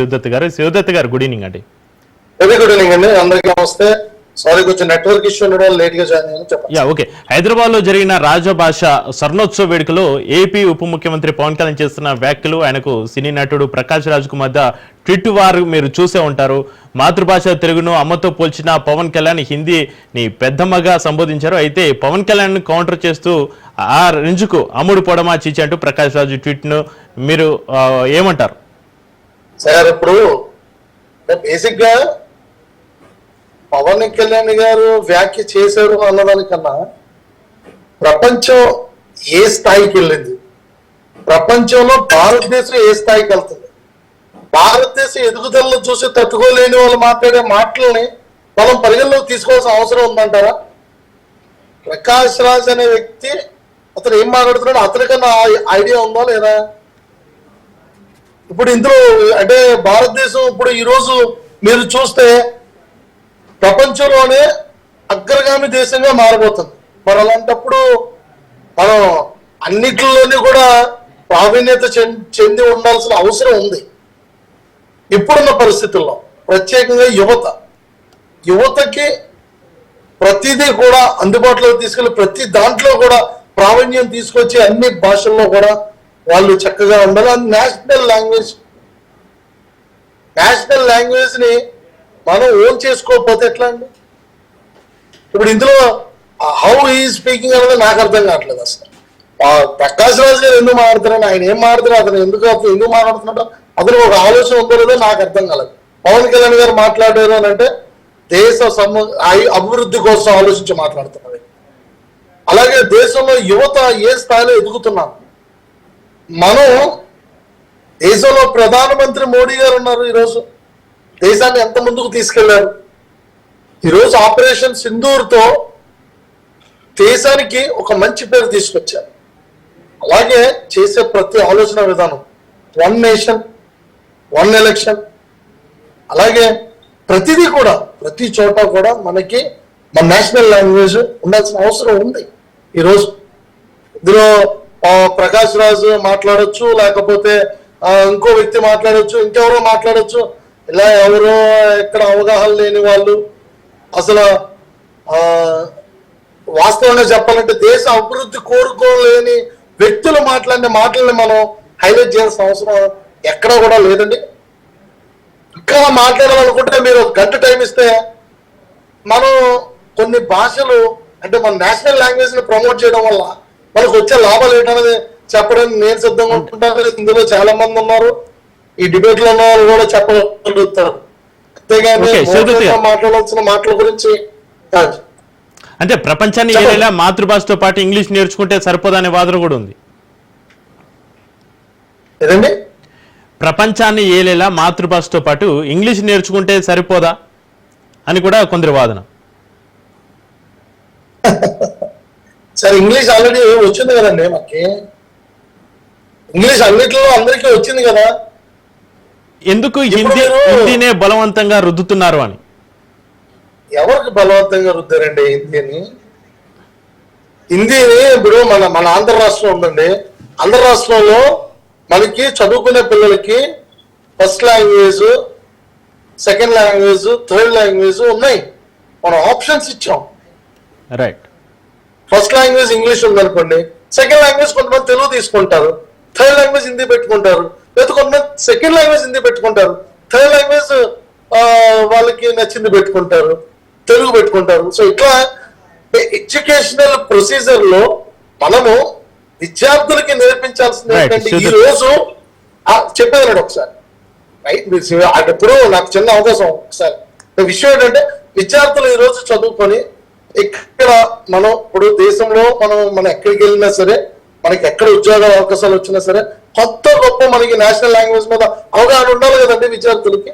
శివదత్ గారు good evening అండి. Very good evening అండి, అందరికీ నమస్తే. సారీ కొంచెం నెట్వర్క్ ఇష్యూ ఉండడం లేట్ గా జాయిన్ అయ్యాను, చెప్పండి. ఓకే, హైదరాబాద్ లో జరిగిన రాజభాష స్వర్ణోత్సవ వేడుకలో ఏపీ ఉప ముఖ్యమంత్రి పవన్ కళ్యాణ్ చేస్తున్న వ్యాఖ్యలు, ఆయనకు సినీ నటుడు ప్రకాష్ రాజ్కు మధ్య ట్విట్ వారు మీరు చూసే ఉంటారు. మాతృభాష తెలుగును అమ్మతో పోల్చిన పవన్ కళ్యాణ్ హిందీని పెద్దమ్మగా సంబోధించారు. అయితే పవన్ కళ్యాణ్ కౌంటర్ చేస్తూ ఆ రేంజ్కు అమ్ముడు పోవడమా చీచి అంటూ ప్రకాష్ రాజు ట్వీట్ ను మీరు ఏమంటారు సార్? ఇప్పుడు బేసిక్ గా పవన్ కళ్యాణ్ గారు వ్యాఖ్య చేశారు అన్నదానికన్నా ప్రపంచం ఏ స్థాయికి వెళ్ళింది, ప్రపంచంలో భారతదేశం ఏ స్థాయికి వెళ్తుంది, భారతదేశం ఎదుగుదలను చూసి తట్టుకోలేని వాళ్ళు మాట్లాడే మాటల్ని మనం పరిగణలోకి తీసుకోవాల్సిన అవసరం ఉందంటారా? ప్రకాష్ రాజ్ అనే వ్యక్తి అతను ఏం మాట్లాడుతున్నాడు, అతనికన్నా ఐడియా ఉందా లేదా? ఇప్పుడు ఇందులో అంటే భారతదేశం ఇప్పుడు ఈరోజు మీరు చూస్తే ప్రపంచంలోనే అగ్రగామి దేశంగా మారబోతుంది. మరి అలాంటప్పుడు మనం అన్నిటిలోని కూడా ప్రావీణ్యత చెంది ఉండాల్సిన అవసరం ఉంది. ఇప్పుడున్న పరిస్థితుల్లో ప్రత్యేకంగా యువతకి ప్రతిదీ కూడా అందుబాటులోకి తీసుకెళ్లి ప్రతి దాంట్లో కూడా ప్రావీణ్యం తీసుకొచ్చి అన్ని భాషల్లో కూడా వాళ్ళు చక్కగా ఉండాలి. నేషనల్ లాంగ్వేజ్ ని మనం ఓన్ చేసుకోకపోతే ఎట్లా అండి? ఇప్పుడు ఇందులో హౌ ఈ స్పీకింగ్ అనేది నాకు అర్థం కావట్లేదు అసలు. ప్రకాష్ రాజ్ గారు ఎందుకు మాట్లాడుతున్నాడు, ఆయన ఏం మాట్లాడుతున్నారు, అతను ఎందుకు మాట్లాడుతున్నాడో అతను ఒక ఆలోచన ఉందో లేదో నాకు అర్థం కాలేదు. పవన్ కళ్యాణ్ గారు మాట్లాడారు అని అంటే దేశ అభివృద్ధి కోసం ఆలోచించి మాట్లాడుతున్నది. అలాగే దేశంలో యువత ఏ స్థాయిలో ఎదుగుతున్నారు. మనం దేశంలో ప్రధానమంత్రి మోడీ గారు ఉన్నారు, ఈరోజు దేశాన్ని ఎంత ముందుకు తీసుకెళ్లారు. ఈరోజు ఆపరేషన్ సింధూర్తో దేశానికి ఒక మంచి పేరు తీసుకొచ్చారు. అలాగే చేసే ప్రతి ఆలోచన విధానం, వన్ నేషన్ వన్ ఎలక్షన్, అలాగే ప్రతిదీ కూడా ప్రతి చోట కూడా మనకి మన నేషనల్ లాంగ్వేజ్ ఉండాల్సిన అవసరం ఉంది. ఈరోజు ఇందులో ప్రకాష్ రాజు మాట్లాడొచ్చు, లేకపోతే ఇంకో వ్యక్తి మాట్లాడొచ్చు, ఇంకెవరో మాట్లాడొచ్చు. ఇలా ఎవరో ఎక్కడ అవగాహన లేని వాళ్ళు, అసలు వాస్తవంగా చెప్పాలంటే దేశ అభివృద్ధి కోరుకోలేని వ్యక్తులు మాట్లాడిన మాటల్ని మనం హైలైట్ చేయాల్సిన అవసరం ఎక్కడా కూడా లేదండి. ఇంకా మాట్లాడాలనుకుంటే మీరు ఒక గంట టైం ఇస్తే మనం కొన్ని భాషలు అంటే మన నేషనల్ లాంగ్వేజ్ ని ప్రమోట్ చేయడం వల్ల మనకు వచ్చే లాభాలు ఏంటనేది చెప్పడానికి నేను సిద్ధంగా ఉంటుంటాను. ఇందులో చాలా మంది ఉన్నారు, ఈ డిబేట్ లో ఉన్న వాళ్ళు కూడా చెప్పగలుగుతారు. అంతేగాని మాట్లాడాల్సిన మాటల గురించి అంటే ప్రపంచాన్ని ఏదైనా మాతృభాషతో పాటు ఇంగ్లీష్ నేర్చుకుంటే సరిపోదనే వాదన కూడా ఉంది. ఏదండి? ప్రపంచాన్ని ఏలేలా మాతృభాషతో పాటు ఇంగ్లీష్ నేర్చుకుంటే సరిపోదా అని కూడా కొందరు వాదన. సరే, ఇంగ్లీష్ ఆల్రెడీ వచ్చింది కదండి, మనకి ఇంగ్లీష్ అన్నిటిలో అందరికీ వచ్చింది కదా. ఎందుకు హిందీనే బలవంతంగా రుద్దుతున్నారు అని? ఎవరికి బలవంతంగా రుద్దారండి హిందీని? ఇప్పుడు మన ఆంధ్ర రాష్ట్రం ఉందండి. ఆంధ్ర రాష్ట్రంలో మనకి చదువుకునే పిల్లలకి first language, second language, third language ఉన్నాయి. మనం ఆప్షన్స్ ఇచ్చాం. రైట్. ఫస్ట్ లాంగ్వేజ్ ఇంగ్లీష్ ఉందనుకోండి, సెకండ్ లాంగ్వేజ్ కొంతమంది తెలుగు తీసుకుంటారు, థర్డ్ లాంగ్వేజ్ హిందీ పెట్టుకుంటారు, లేదా కొంతమంది సెకండ్ లాంగ్వేజ్ హిందీ పెట్టుకుంటారు, థర్డ్ లాంగ్వేజ్ వాళ్ళకి నచ్చింది పెట్టుకుంటారు, తెలుగు పెట్టుకుంటారు. సో ఇట్లా ఎడ్యుకేషనల్ ప్రొసీజర్ లో మనము విద్యార్థులకి నేర్పించాల్సింది ఏంటంటే, ఈ రోజు చెప్పేదాడు ఒకసారి ఎప్పుడు నాకు చిన్న అవకాశం ఒకసారి విషయం ఏంటంటే, విద్యార్థులు ఈ రోజు చదువుకొని ఇక్కడ మనం ఇప్పుడు దేశంలో మనం ఎక్కడికి వెళ్ళినా సరే, మనకి ఎక్కడ ఉద్యోగ అవకాశాలు వచ్చినా సరే, కొత్త గొప్ప మనకి నేషనల్ లాంగ్వేజ్ మీద అవగాహన ఉండాలి కదండి విద్యార్థులకి.